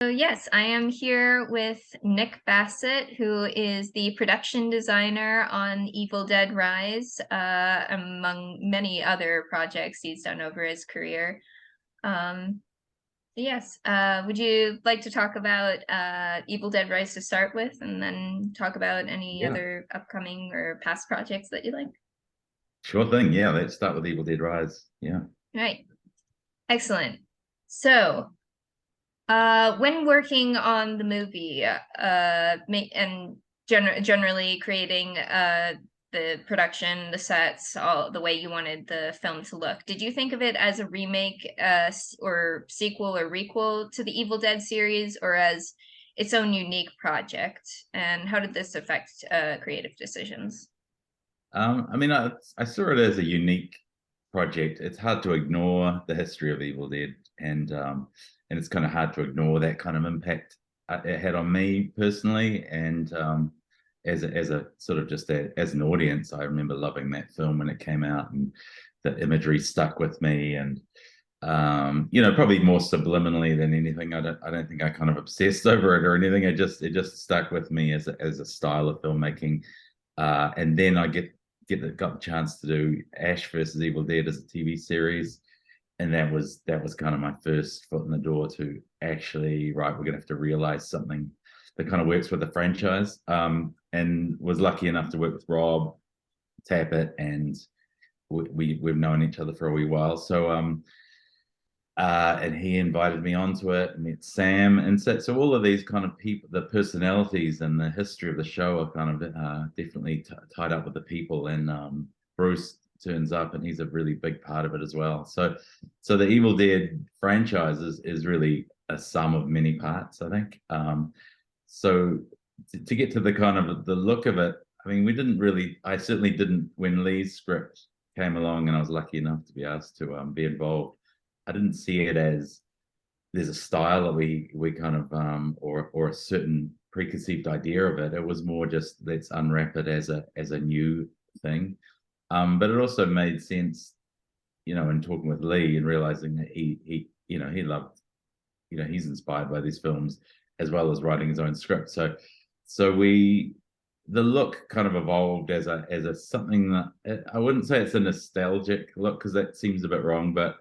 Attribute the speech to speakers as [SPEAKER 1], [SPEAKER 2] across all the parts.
[SPEAKER 1] So yes, I am here with Nick Basset, who is the production designer on Evil Dead Rise, among many other projects he's done over his career. Um, yes, would you like to talk about Evil Dead Rise to start with, and then talk about any
[SPEAKER 2] Yeah,
[SPEAKER 1] other upcoming or past projects that you like?
[SPEAKER 2] sure thing. Yeah, let's start with Evil Dead Rise. Yeah.
[SPEAKER 1] Right, excellent. So, when working on the movie, and generally creating the production, the sets, all the way you wanted the film to look, did you think of it as a remake, or sequel or requel to the Evil Dead series, or as its own unique project? And how did this affect creative decisions?
[SPEAKER 2] I saw it as a unique project. It's hard to ignore the history of Evil Dead, and it's kind of hard to ignore that kind of impact it had on me personally. And as a sort of as an audience, I remember loving that film when it came out, and the imagery stuck with me. And probably more subliminally than anything. I don't think I kind of obsessed over it or anything. It just stuck with me as a style of filmmaking. And then got the chance to do Ash versus Evil Dead as a TV series, and that was kind of my first foot in the door to actually, right, we're gonna have to realize something that kind of works with the franchise. And was lucky enough to work with Rob Tappert, and we've known each other for a wee while. So and he invited me onto it, met Sam, and so all of these kind of people, the personalities and the history of the show are kind of definitely tied up with the people. And Bruce turns up, and he's a really big part of it as well. So the Evil Dead franchise is really a sum of many parts, I think. So to get to the kind of the look of it, I mean, I certainly didn't, when Lee's script came along and I was lucky enough to be asked to be involved, I didn't see it as there's a style that we kind of or a certain preconceived idea of it. It was more just let's unwrap it as a new thing. But it also made sense, in talking with Lee and realizing that he loved, he's inspired by these films as well as writing his own script. So the look kind of evolved as a something that I wouldn't say it's a nostalgic look, because that seems a bit wrong, but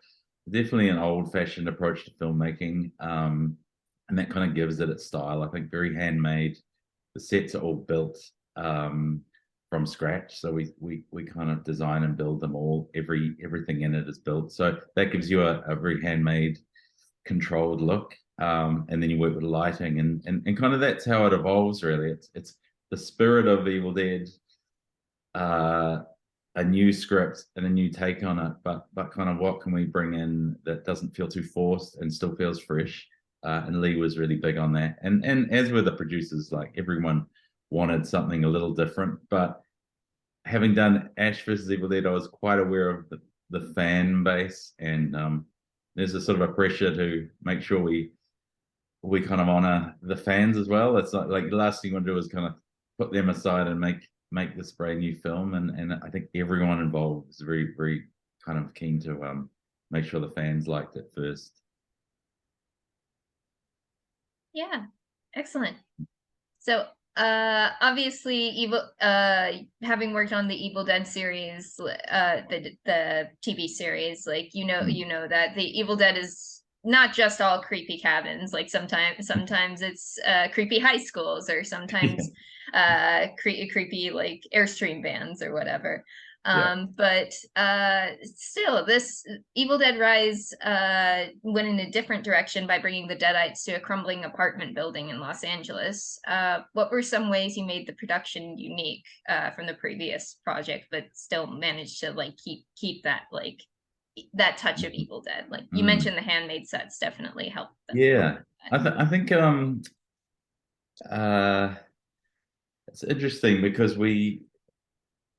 [SPEAKER 2] definitely an old-fashioned approach to filmmaking, and that kind of gives it its style. I think very handmade. The sets are all built from scratch, so we kind of design and build them all. Everything in it is built, so that gives you a very handmade, controlled look. And then you work with lighting, and kind of that's how it evolves. Really, it's the spirit of Evil Dead. A new script and a new take on it, but kind of what can we bring in that doesn't feel too forced and still feels fresh. And Lee was really big on that, and as were the producers. Like, everyone wanted something a little different. But having done Ash versus Evil Dead, I was quite aware of the fan base, and there's a sort of a pressure to make sure we kind of honor the fans as well. It's like the last thing you want to do is kind of put them aside and make this brand new film. And I think everyone involved was very, very kind of keen to make sure the fans liked it first.
[SPEAKER 1] Yeah, excellent. So, obviously, having worked on the Evil Dead series, the TV series, like
[SPEAKER 2] Mm.
[SPEAKER 1] you know that the Evil Dead is not just all creepy cabins. Like sometimes it's creepy high schools, or
[SPEAKER 2] Yeah,
[SPEAKER 1] sometimes creepy like Airstream bands or whatever.
[SPEAKER 2] yeah.
[SPEAKER 1] But still, this Evil Dead Rise went in a different direction by bringing the Deadites to a crumbling apartment building in Los Angeles. What were some ways you made the production unique from the previous project, but still managed to like keep that like that touch of Evil Dead? Like you
[SPEAKER 2] Mm.
[SPEAKER 1] mentioned, the handmade sets definitely helped help
[SPEAKER 2] Yeah.
[SPEAKER 1] with that.
[SPEAKER 2] I think uh it's interesting because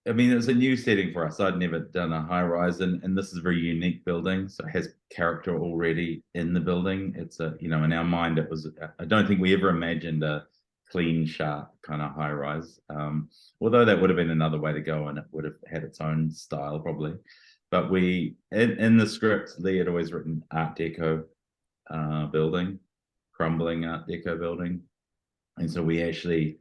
[SPEAKER 2] I mean, it was a new setting for us. I'd never done a high rise, and this is a very unique building, so it has character already in the building. It's in our mind, it was. I don't think we ever imagined a clean, sharp kind of high rise. Although that would have been another way to go, and it would have had its own style probably. But in the script, Lee had always written Art Deco building, crumbling Art Deco building. And so we actually,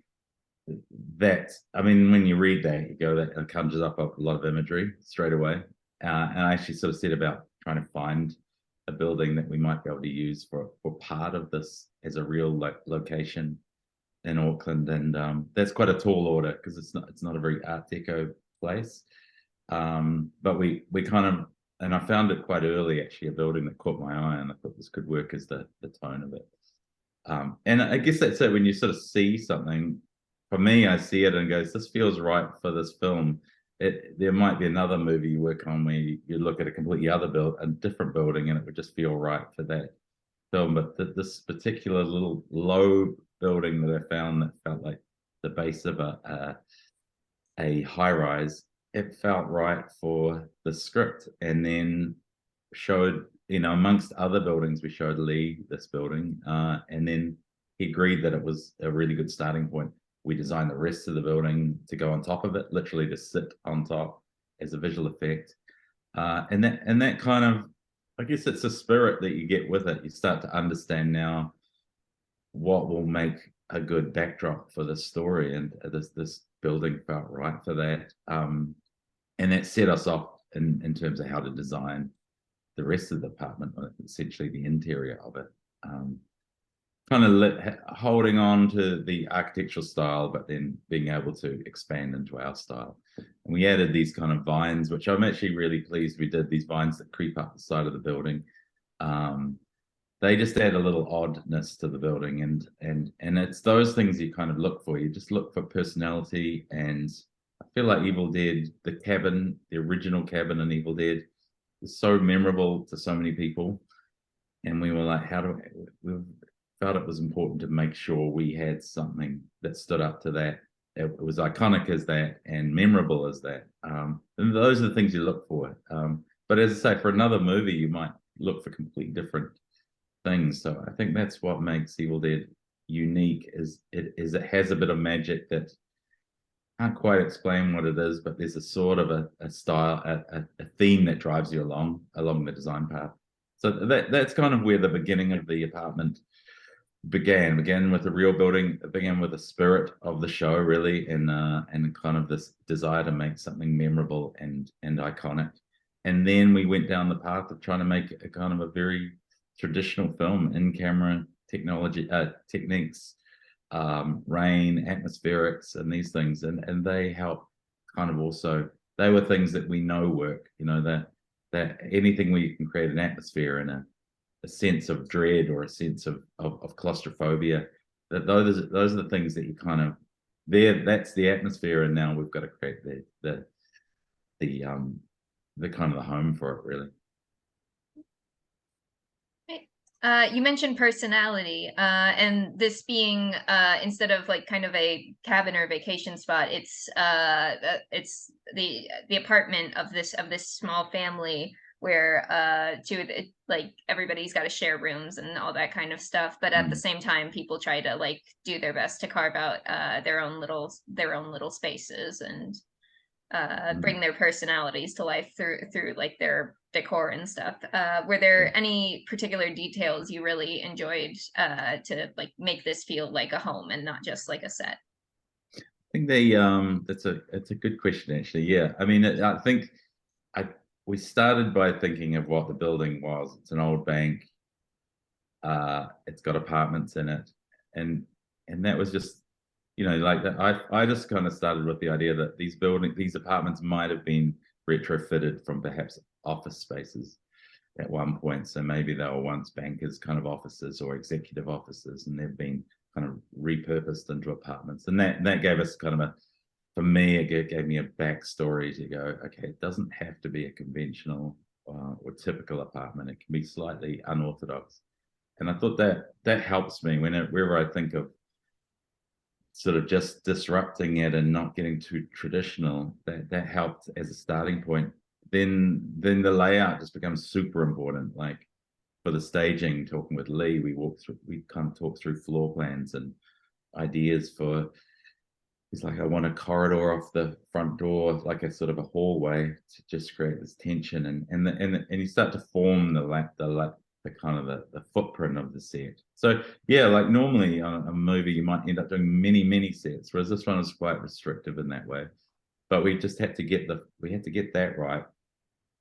[SPEAKER 2] I mean, when you read that, you go, that conjures up a lot of imagery straight away. And I actually sort of set about trying to find a building that we might be able to use for part of this as a real location in Auckland. And that's quite a tall order because it's not a very Art Deco place. But we kind of, and I found it quite early actually, a building that caught my eye, and I thought this could work as the tone of it. And I guess that's it, when you sort of see something. For me, I see it and goes, this feels right for this film. There might be another movie you work on where you look at a completely a different building, and it would just feel right for that film. But this particular little low building that I found that felt like the base of a high rise, it felt right for the script. And then showed, amongst other buildings, we showed Lee this building, and then he agreed that it was a really good starting point. We designed the rest of the building to go on top of it, literally to sit on top as a visual effect. And that kind of, I guess it's a spirit that you get with it. You start to understand now what will make a good backdrop for this story, and this building felt right for that. And that set us off in terms of how to design the rest of the apartment, essentially the interior of it. Kind of holding on to the architectural style, but then being able to expand into our style. And we added these kind of vines, which I'm actually really pleased we did, these vines that creep up the side of the building. They just add a little oddness to the building, and it's those things you kind of look for. You just look for personality. And I feel like Evil Dead, the original cabin in Evil Dead, is so memorable to so many people. And we were like, we felt it was important to make sure we had something that stood up to that. It was iconic as that and memorable as that. And those are the things you look for. But as I say, for another movie, you might look for completely different things. So I think that's what makes Evil Dead unique, is it has a bit of magic that can't quite explain what it is, but there's a sort of a style, a theme that drives you along the design path. So that's kind of where the beginning of the apartment began with the real building. It began with the spirit of the show, really, and kind of this desire to make something memorable and iconic. And then we went down the path of trying to make a kind of a very traditional film, in-camera techniques, rain, atmospherics, and these things, and they help kind of also. They were things that we know work. That anything where you can create an atmosphere and a sense of dread or a sense of claustrophobia, that those are the things that you kind of that's the atmosphere, and now we've got to create the kind of the home for it, really.
[SPEAKER 1] You mentioned personality, and this being instead of like kind of a cabin or vacation spot, it's the apartment of this small family where like everybody's got to share rooms and all that kind of stuff. But at the same time, people try to like do their best to carve out their own little spaces and bring their personalities to life through like their decor and stuff. Were there any particular details you really enjoyed to like make this feel like a home and not just like a set?
[SPEAKER 2] I think it's a good question, actually. Yeah, I mean, I think we started by thinking of what the building was. It's an old bank. It's got apartments in it, and that was just, like that. I just kind of started with the idea that these apartments might have been retrofitted from perhaps office spaces at one point. So maybe they were once bankers' kind of offices or executive offices, and they've been kind of repurposed into apartments. And that gave us kind of for me, it gave me a backstory to go, okay, it doesn't have to be a conventional or typical apartment. It can be slightly unorthodox. And I thought that helps me whenever I think of sort of just disrupting it and not getting too traditional. That helped as a starting point. Then the layout just becomes super important. Like for the staging, talking with Lee, we kind of talked through floor plans and ideas for. He's like, I want a corridor off the front door, like a sort of a hallway, to just create this tension, and you start to form the kind of the footprint of the set. So yeah, like normally on a movie you might end up doing many sets, whereas this one was quite restrictive in that way. But we just had to get that right.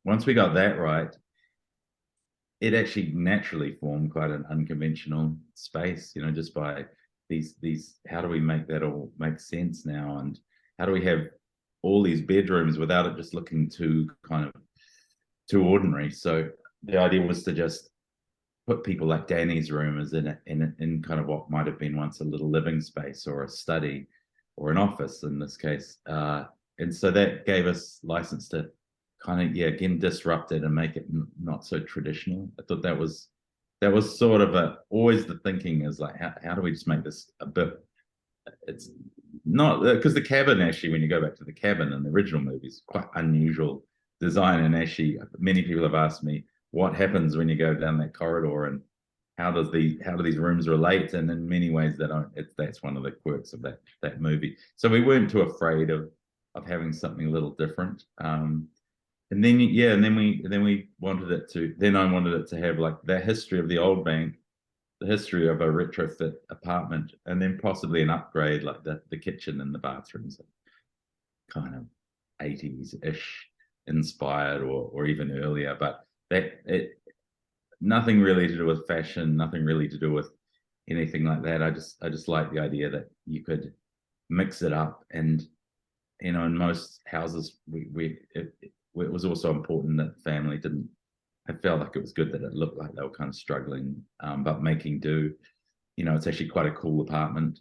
[SPEAKER 2] Once we got that right, it actually naturally formed quite an unconventional space, just by these how do we make that all make sense now, and how do we have all these bedrooms without it just looking too ordinary. So the idea was to just put people like Danny's room as in kind of what might have been once a little living space or a study or an office in this case. And so that gave us license to kind of, again, disrupt it and make it not so traditional. I thought that was sort of always the thinking is like, how do we just make this a bit, it's not, because the cabin actually, when you go back to the cabin in the original movies, quite unusual design. And actually many people have asked me, what happens when you go down that corridor and how do these rooms relate? And in many ways that's one of the quirks of that movie. So we weren't too afraid of having something a little different. And then we wanted it to, then I wanted it to have like the history of the old bank, the history of a retrofit apartment, and then possibly an upgrade like the kitchen and the bathrooms, kind of 80s-ish inspired or even earlier. But nothing really to do with fashion, nothing really to do with anything like that. I just like the idea that you could mix it up, and in most houses it was also important that the family didn't. I felt like it was good that it looked like they were kind of struggling, but making do. It's actually quite a cool apartment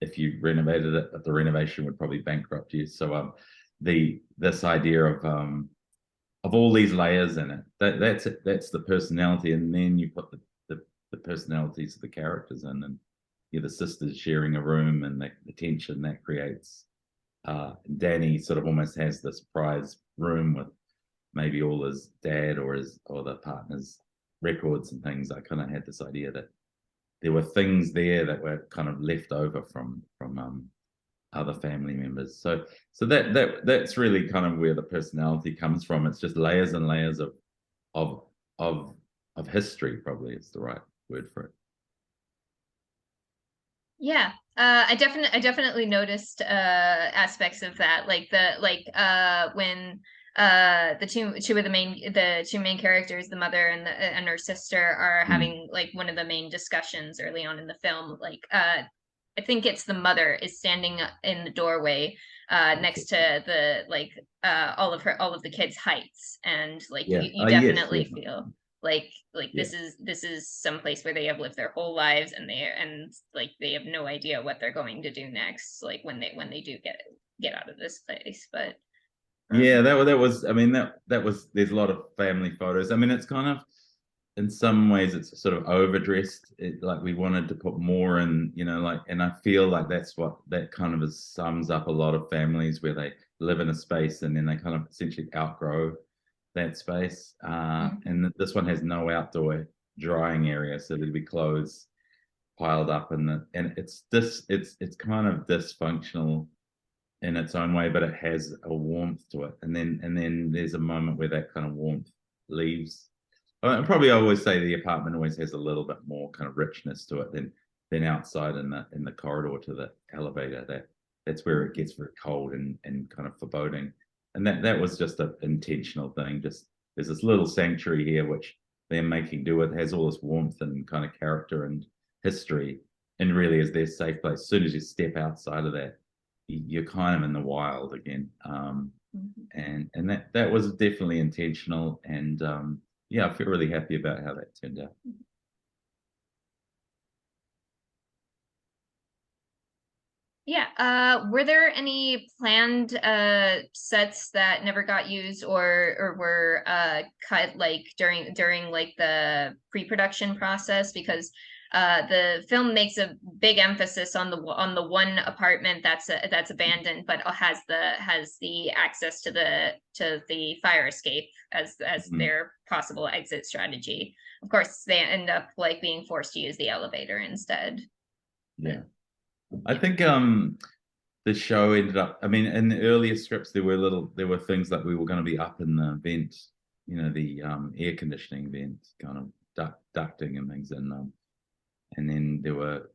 [SPEAKER 2] if you renovated it, but the renovation would probably bankrupt you. So this idea of all these layers in it, that's the personality, and then you put the personalities of the characters in, and the sisters sharing a room, and the tension that creates. Danny sort of almost has this prize room with maybe all his dad or the partner's records and things. I kind of had this idea that there were things there that were kind of left over from other family members. So that's really kind of where the personality comes from. It's just layers and layers of history, probably is the right word for it.
[SPEAKER 1] Yeah, I definitely noticed aspects of that, like when the two main characters, the mother and her sister, are having like one of the main discussions early on in the film. Like I think it's the mother is standing in the doorway next to the all of the kids' heights, and like you definitely feel like this is some place where they have lived their whole lives, and they have no idea what they're going to do next, like when they do get out of this place. But
[SPEAKER 2] that was, I mean, that was, there's a lot of family photos. I mean, it's kind of, in some ways it's sort of overdressed. Like we wanted to put more in, and I feel like that's what that kind of sums up a lot of families, where they live in a space and then they kind of essentially outgrow that space. And this one has no outdoor drying area, so there'll be clothes piled up and it's kind of dysfunctional in its own way, but it has a warmth to it. And then there's a moment where that kind of warmth leaves. Probably I always say the apartment always has a little bit more kind of richness to it than outside in the corridor to the elevator. That's where it gets very cold and kind of foreboding. And that was just an intentional thing. Just there's this little sanctuary here which they're making do with, has all this warmth and kind of character and history, and really is their safe place. As soon as you step outside of that, you're kind of in the wild again. And that was definitely intentional. And I feel really happy about how that turned out.
[SPEAKER 1] Yeah. Were there any planned sets that never got used or were cut like during like the pre-production process? Because the film makes a big emphasis on the one apartment that's abandoned, but has the access to the fire escape as their possible exit strategy. Of course, they end up like being forced to use the elevator instead.
[SPEAKER 2] Yeah. I think the show ended up, I mean, in the earlier scripts there were things like we were going to be up in the vent, the air conditioning vent kind of ducting and things, and then there were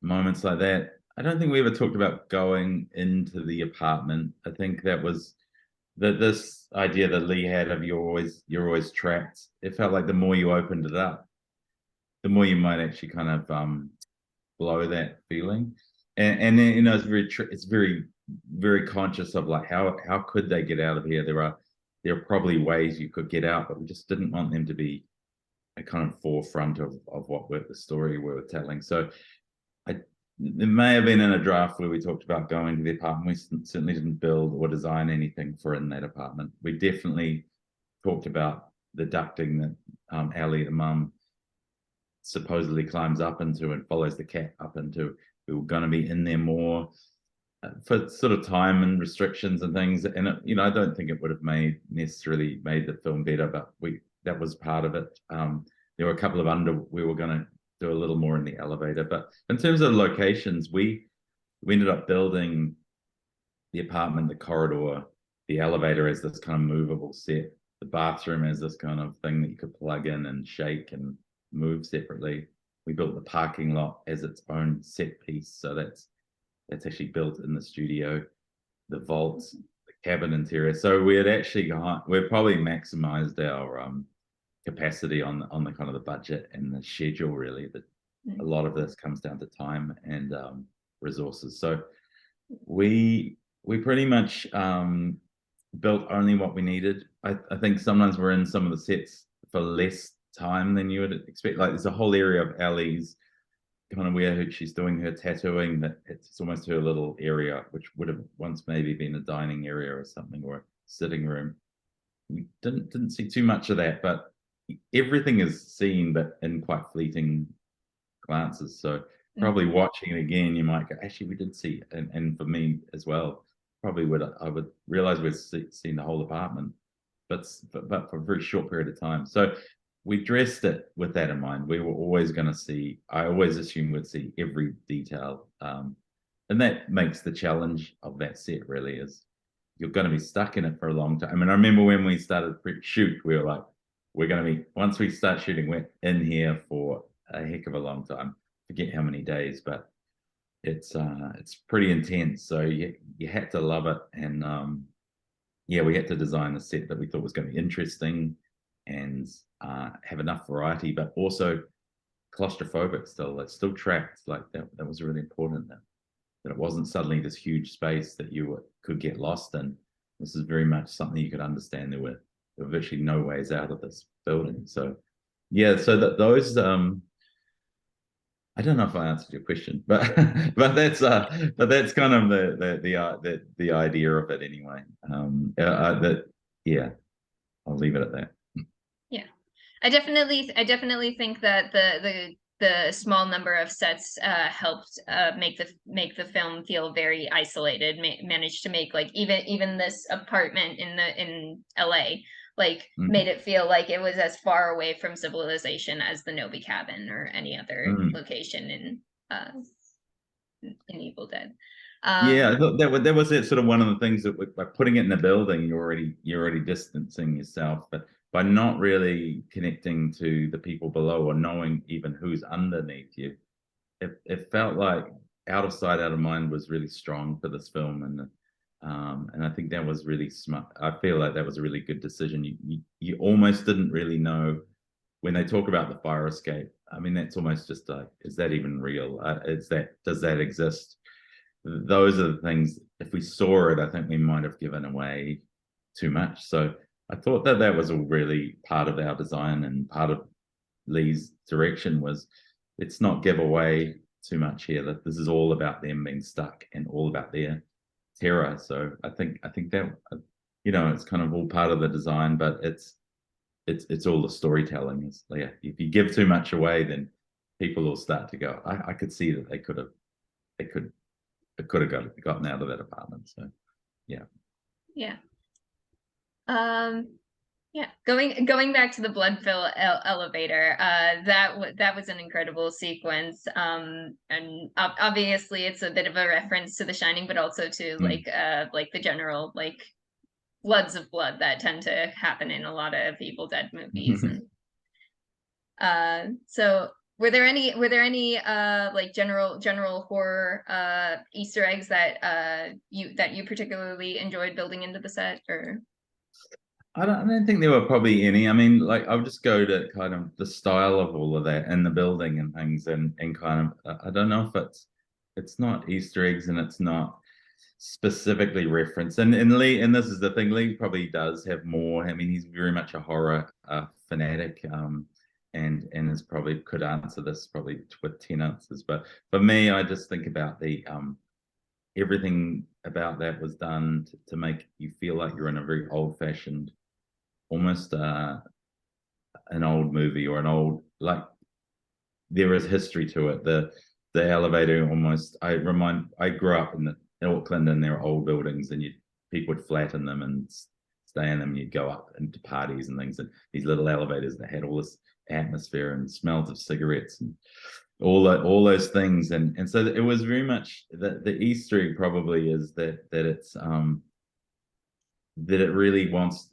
[SPEAKER 2] moments like that. I don't think we ever talked about going into the apartment. I think that was this idea that Lee had of you're always trapped. It felt like the more you opened it up, the more you might actually kind of blow that feeling. And then, you know, it's very conscious of like how could they get out of here? There are probably ways you could get out, but we just didn't want them to be a kind of forefront of what the story we were telling. So there may have been in a draft where we talked about going to the apartment. We certainly didn't build or design anything for in that apartment. We definitely talked about the ducting that Ellie, the mum, supposedly climbs up into and follows the cat up into. We were going to be in there more for sort of time and restrictions and things. And it, you know, I don't think it would have necessarily made the film better, but that was part of it. There were a couple of we were going to do a little more in the elevator, but in terms of locations, we ended up building the apartment, the corridor, the elevator as this kind of movable set, the bathroom as this kind of thing that you could plug in and shake and move separately. We built the parking lot as its own set piece, so that's actually built in the studio. The vaults, the cabin interior. So we had actually we've probably maximized our capacity on the kind of the budget and the schedule. Really, that a lot of this comes down to time and resources. So we pretty much built only what we needed. I think sometimes we're in some of the sets for less time than you would expect. Like there's a whole area of Ellie's kind of where she's doing her tattooing, that it's almost her little area, which would have once maybe been a dining area or something, or a sitting room. We didn't see too much of that, but everything is seen, but in quite fleeting glances. So probably watching it again, you might go, actually, we did see it. And for me as well, probably I would realize we've seen the whole apartment, but for a very short period of time. So we dressed it with that in mind. We were always going to see, I always assumed we'd see every detail. And that makes the challenge of that set really is you're going to be stuck in it for a long time. I mean, I remember when we started shoot, we were like, we're going to be, once we start shooting, we're in here for a heck of a long time. Forget how many days, but it's pretty intense. So you had to love it. And yeah, we had to design a set that we thought was going to be interesting and have enough variety, but also claustrophobic still. It's still trapped. Like that was really important, that it wasn't suddenly this huge space that you could get lost in. This is very much something you could understand. There were virtually no ways out of this building. So yeah, so that those I don't know if I answered your question, but that's kind of the idea of it anyway. That yeah, I'll leave it at that.
[SPEAKER 1] Yeah, I definitely think that the small number of sets helped make the film feel very isolated. Managed to make like even this apartment in LA like made it feel like it was as far away from civilization as the Nobi cabin or any other location in Evil Dead.
[SPEAKER 2] Yeah, I thought that was it. Sort of one of the things that by putting it in a building, you're already distancing yourself, but by not really connecting to the people below or knowing even who's underneath you, it felt like out of sight, out of mind was really strong for this film, and I think that was really smart. I feel like that was a really good decision. You almost didn't really know when they talk about the fire escape. I mean, that's almost just like, is that even real? Does that exist? Those are the things, if we saw it, I think we might have given away too much. So I thought that was a really part of our design, and part of Lee's direction was, let's not give away too much here, that this is all about them being stuck and all about their terror. So I think that, you know, it's kind of all part of the design, but it's all the storytelling. Yeah, if you give too much away, then people will start to go, I could see that they could have gotten out of that apartment. So yeah.
[SPEAKER 1] Yeah, going back to the blood-filled elevator, that was an incredible sequence. And obviously it's a bit of a reference to The Shining, but also to like the general like floods of blood that tend to happen in a lot of Evil Dead movies. And So were there any like general horror Easter eggs that you particularly enjoyed building into the set, or?
[SPEAKER 2] I don't think there were probably any. I mean, like I'll just go to kind of the style of all of that and the building and things, and kind of I don't know if it's not Easter eggs and it's not specifically referenced. And Lee, and this is the thing, Lee probably does have more. I mean, he's very much a horror fanatic, and is probably could answer this probably with 10 answers. But for me, I just think about the everything about that was done to make you feel like you're in a very old-fashioned, almost an old movie or an old, like there is history to it. The elevator almost, I grew up in Auckland, and there are old buildings, and people would flatten them and stay in them, and you'd go up into parties and things, and these little elevators that had all this atmosphere and smells of cigarettes and all those things, and so it was very much the Easter egg probably is that it's that it really wants,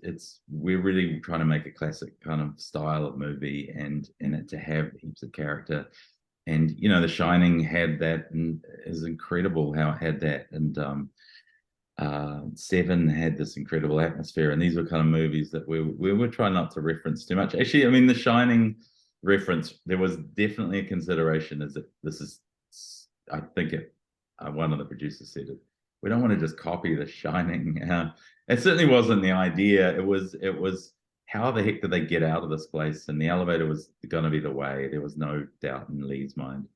[SPEAKER 2] we're really trying to make a classic kind of style of movie, and it to have heaps of character. And you know, The Shining had that, and is incredible how it had that. And Seven had this incredible atmosphere, and these were kind of movies that we were trying not to reference too much. Actually, I mean, The Shining reference, there was definitely a consideration, is that this is, I think one of the producers said it, we don't want to just copy The Shining. It certainly wasn't the idea. It was how the heck did they get out of this place? And the elevator was going to be the way. There was no doubt in Lee's mind.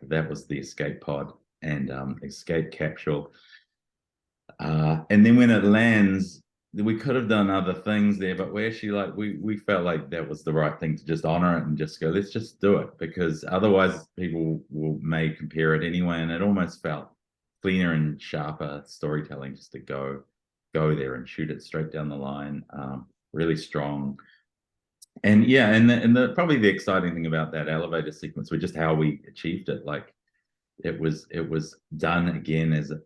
[SPEAKER 2] That was the escape pod and escape capsule. And then when it lands, we could have done other things there, but we actually we felt like that was the right thing to just honor it and just go, let's just do it, because otherwise people may compare it anyway, and it almost felt cleaner and sharper storytelling just to go there and shoot it straight down the line. Really strong. And yeah, and the probably the exciting thing about that elevator sequence was just how we achieved it. Like it was done again as a,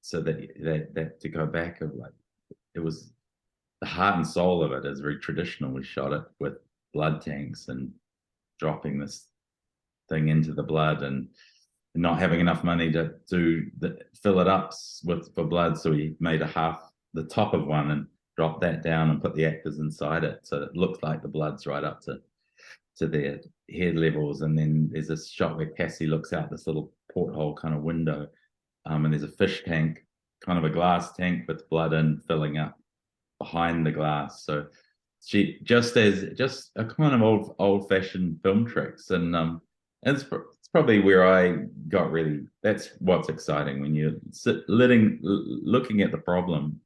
[SPEAKER 2] so that to go back of like, it was the heart and soul of it is very traditional. We shot it with blood tanks and dropping this thing into the blood, and not having enough money to fill it up for blood, so we made the top of one and dropped that down and put the actors inside it, so it looks like the blood's right up to their head levels. And then there's a shot where Cassie looks out this little porthole kind of window, and there's a fish tank, kind of a glass tank with blood in filling up behind the glass. So she just a kind of old-fashioned film tricks, and it's probably where I got really, that's what's exciting when you're looking at the problem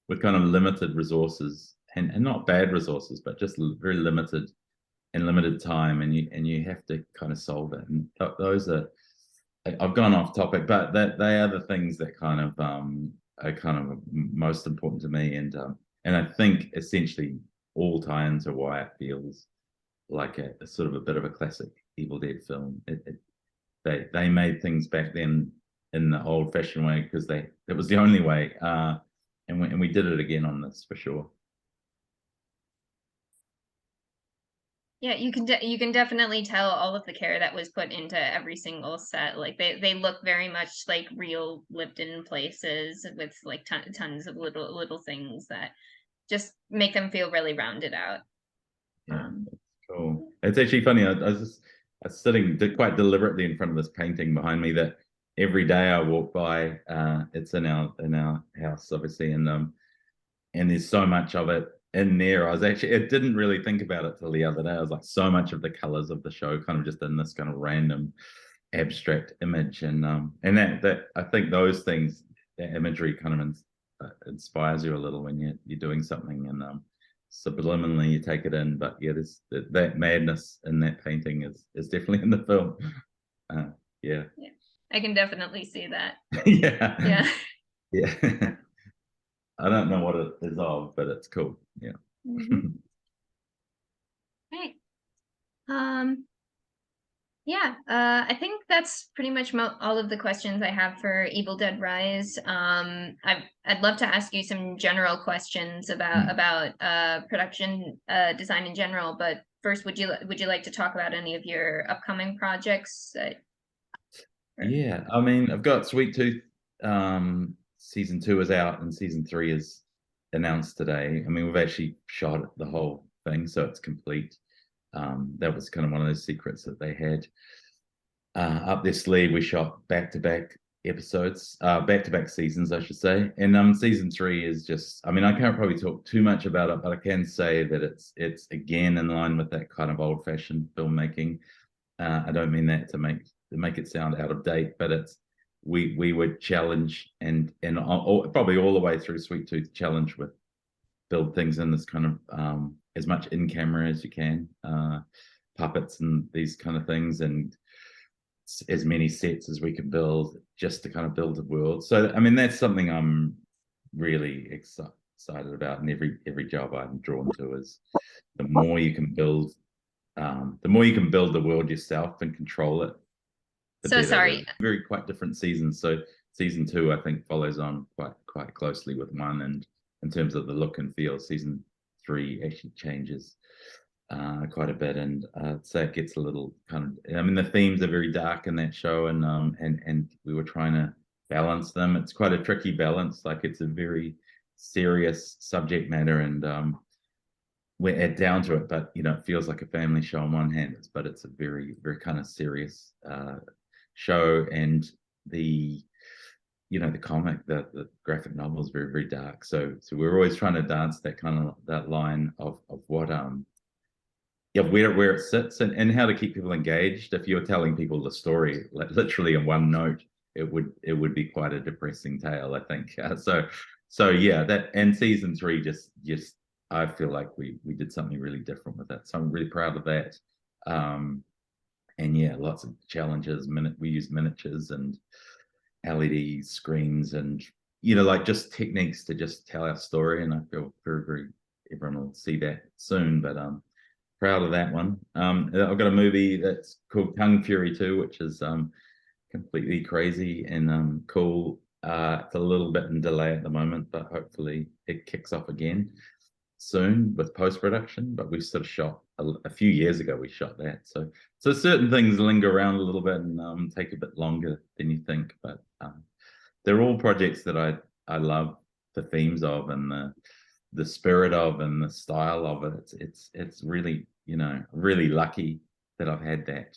[SPEAKER 2] with kind of limited resources, and not bad resources, but just very limited time, and you have to kind of solve it. And those are, I've gone off topic, but they are the things that kind of are kind of most important to me, and I think essentially all tie into why it feels like a sort of a bit of a classic Evil Dead film. They made things back then in the old-fashioned way because it was the only way, and we did it again on this for sure.
[SPEAKER 1] Yeah, you can definitely tell all of the care that was put into every single set. Like they look very much like real lived in places, with like tons of little things that just make them feel really rounded out.
[SPEAKER 2] Yeah, cool. It's actually funny. I was sitting quite deliberately in front of this painting behind me that every day I walk by. It's in our house, obviously, and there's so much of it in there. I didn't really think about it till the other day. I was like, so much of the colors of the show kind of just in this kind of random abstract image, and that I think those things, that imagery kind of inspires you a little when you're doing something, and subliminally you take it in. But yeah, there's that madness in that painting is definitely in the film. Yeah,
[SPEAKER 1] I can definitely see that.
[SPEAKER 2] Yeah. I don't know what it is of, but it's cool. Yeah.
[SPEAKER 1] Right. Yeah, I think that's pretty much all of the questions I have for Evil Dead Rise. I'd love to ask you some general questions about production design in general, but first, would you like to talk about any of your upcoming projects?
[SPEAKER 2] Yeah, I mean, I've got Sweet Tooth. Season 2 is out, and season 3 is announced today. I mean, we've actually shot the whole thing, so it's complete. That was kind of one of those secrets that they had up their sleeve. We shot back-to-back episodes, back-to-back seasons, I should say. And season 3 is just, I mean, I can't probably talk too much about it, but I can say that it's again in line with that kind of old-fashioned filmmaking. I don't mean that to make it sound out of date, but it's we would challenge and probably all the way through Sweet Tooth challenge with build things in this kind of as much in camera as you can, puppets and these kind of things, and as many sets as we can build just to kind of build a world. So I mean, that's something I'm really excited about, and every job I'm drawn to is the more you can build the world yourself and control it, the
[SPEAKER 1] So
[SPEAKER 2] better.
[SPEAKER 1] sorry.
[SPEAKER 2] Very quite different seasons. So season 2, I think, follows on quite closely with 1, and in terms of the look and feel, season 3 actually changes quite a bit, and so it gets a little kind of. I mean, the themes are very dark in that show, and we were trying to balance them. It's quite a tricky balance. Like, it's a very serious subject matter, and we're down to it, but it feels like a family show on one hand, but it's a very, very kind of serious show. And the comic, the graphic novel is very, very dark. So we're always trying to dance that line of what where it sits, and how to keep people engaged. If you're telling people the story literally in one note, it would be quite a depressing tale, I think. So yeah, that, and season 3 just I feel like we did something really different with that. So I'm really proud of that. And yeah, lots of challenges. We use miniatures and LED screens, and like just techniques to just tell our story. And I feel very, very, everyone will see that soon. But proud of that one. I've got a movie that's called Kung Fury 2, which is completely crazy and cool. It's a little bit in delay at the moment, but hopefully it kicks off again soon with post-production. But we sort of shot a few years ago, we shot that, so certain things linger around a little bit and take a bit longer than you think, but they're all projects that I love the themes of, and the spirit of, and the style of it. It's really, really lucky that I've had that.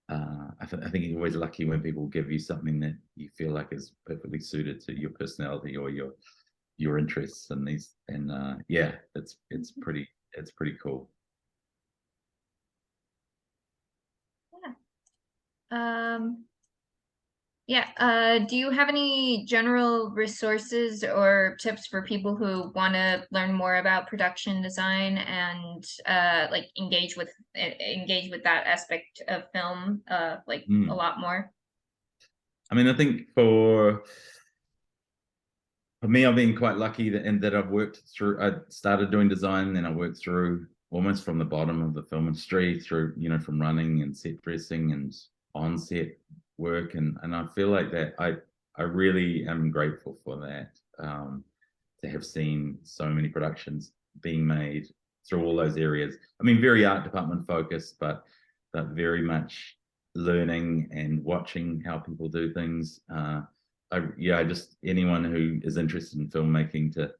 [SPEAKER 2] I think you're always lucky when people give you something that you feel like is perfectly suited to your personality or your interests, and these, and yeah, it's pretty cool.
[SPEAKER 1] Yeah. Do you have any general resources or tips for people who want to learn more about production design and like engage with that aspect of film like a lot more?
[SPEAKER 2] I mean, I think for me, I've been quite lucky that I've worked through. I started doing design, then I worked through almost from the bottom of the film industry, through from running and set dressing and on set work, and I feel like that I really am grateful for that, to have seen so many productions being made through all those areas. I mean, very art department focused, but very much learning and watching how people do things. Just anyone who is interested in filmmaking to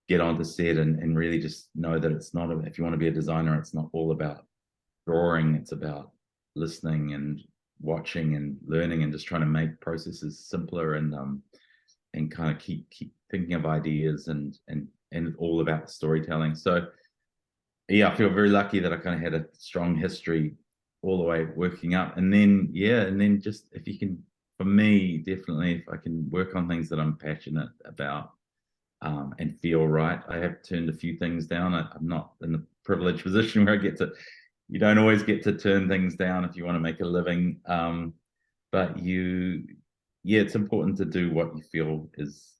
[SPEAKER 2] get onto set and really just know that it's not, if you want to be a designer, it's not all about drawing. It's about listening and watching and learning, and just trying to make processes simpler, and kind of keep thinking of ideas, and all about storytelling. So yeah, I feel very lucky that I kind of had a strong history all the way working up, and then just, if you can, for me, definitely, if I can work on things that I'm passionate about, and feel right. I have turned a few things down. I'm not in the privileged position where you don't always get to turn things down if you want to make a living. But it's important to do what you feel is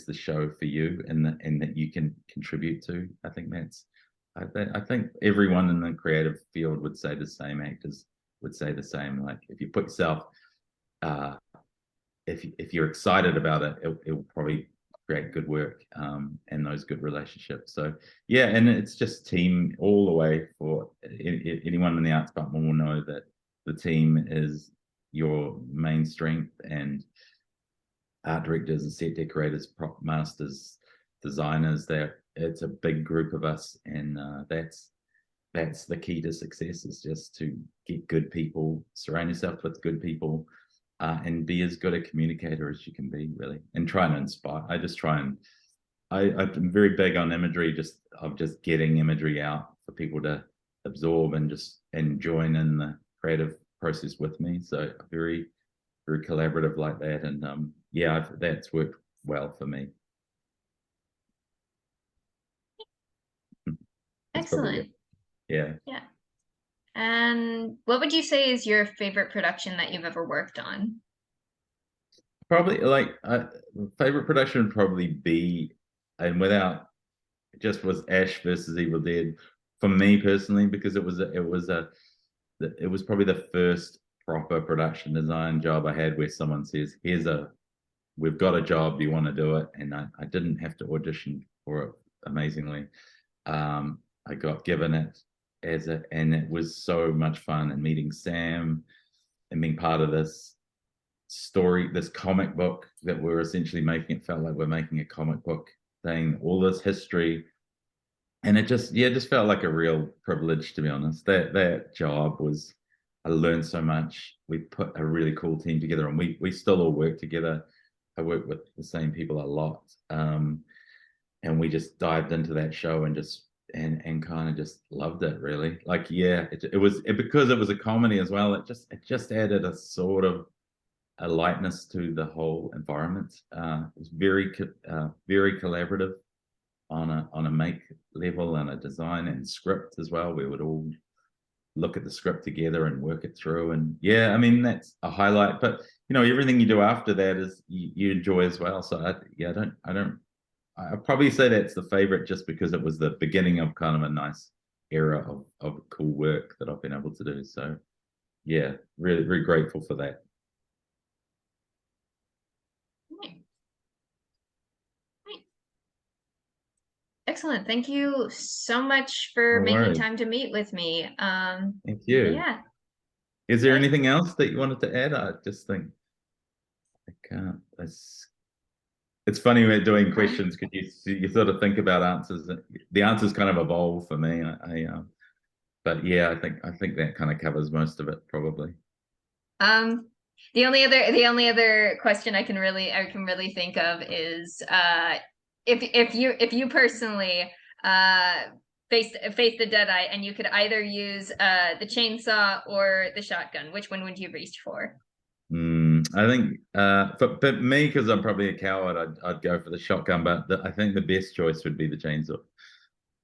[SPEAKER 2] the show for you, and that you can contribute to. I think everyone in the creative field would say the same. Actors would say the same. Like, if you put yourself, if you're excited about it, it will probably create good work, and those good relationships. So yeah, and it's just team all the way for anyone in the arts department will know that the team is your main strength, and art directors and set decorators, prop masters, designers. It's a big group of us, and that's the key to success, is just to get good people, surround yourself with good people, and be as good a communicator as you can be, really, and try and inspire. I'm very big on imagery, just getting imagery out for people to absorb and join in the creative process with me. So very, very collaborative like that. And yeah, that's worked well for me.
[SPEAKER 1] Excellent.
[SPEAKER 2] Yeah.
[SPEAKER 1] Yeah. And what would you say is your favorite production that you've ever worked on?
[SPEAKER 2] Probably like favorite production would probably be, and without, just was Ash versus Evil Dead for me personally, because it was probably the first proper production design job I had where someone says, we've got a job, do you want to do it? And I didn't have to audition for it, amazingly. I got given it and it was so much fun, and meeting Sam and being part of this story, this comic book that we're essentially making. It felt like we're making a comic book thing, all this history. And it just felt like a real privilege, to be honest. That job was, I learned so much. We put a really cool team together, and we still all work together. I work with the same people a lot. And we just dived into that show and kind of just loved it, really. Like, yeah, because it was a comedy as well. It just added a sort of a lightness to the whole environment. It was very collaborative on a make level, and a design and script as well. We would all look at the script together and work it through. And yeah, I mean, that's a highlight. But everything you do after that is you enjoy as well. So I'd probably say that's the favorite, just because it was the beginning of kind of a nice era of cool work that I've been able to do. So yeah, really, really grateful for that.
[SPEAKER 1] Excellent. Thank you so much for making time to meet with me.
[SPEAKER 2] Thank you.
[SPEAKER 1] Yeah.
[SPEAKER 2] Is there anything else that you wanted to add? I just think I can't. It's funny when doing questions, because you sort of think about answers. The answers kind of evolve for me. But yeah, I think that kind of covers most of it, probably.
[SPEAKER 1] The only other question I can really think of is if you personally faced the Deadite, and you could either use the chainsaw or the shotgun, which one would you reach for?
[SPEAKER 2] I think but me, because I'm probably a coward, I'd go for the shotgun. But I think the best choice would be the chainsaw,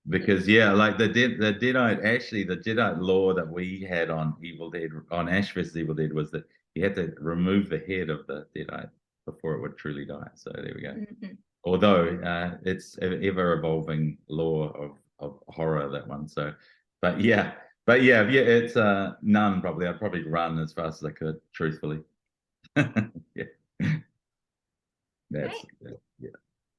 [SPEAKER 2] because yeah, like the Deadite, actually the Deadite law that we had on Evil Dead, on Ash vs Evil Dead, was that you had to remove the head of the Deadite before it would truly die. So there we go. Mm-hmm. Although it's an ever evolving law of horror, that one. So, but yeah, it's none, probably. I'd probably run as fast as I could, truthfully. Yeah. That's yeah.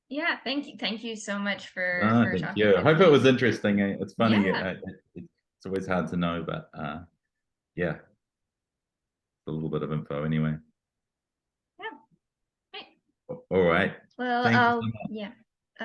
[SPEAKER 1] Yeah, thank you so much for
[SPEAKER 2] thank you. I hope it was interesting. It's funny. Yeah. It's always hard to know, but yeah, a little bit of info anyway.
[SPEAKER 1] Yeah.
[SPEAKER 2] All right.
[SPEAKER 1] Well, yeah.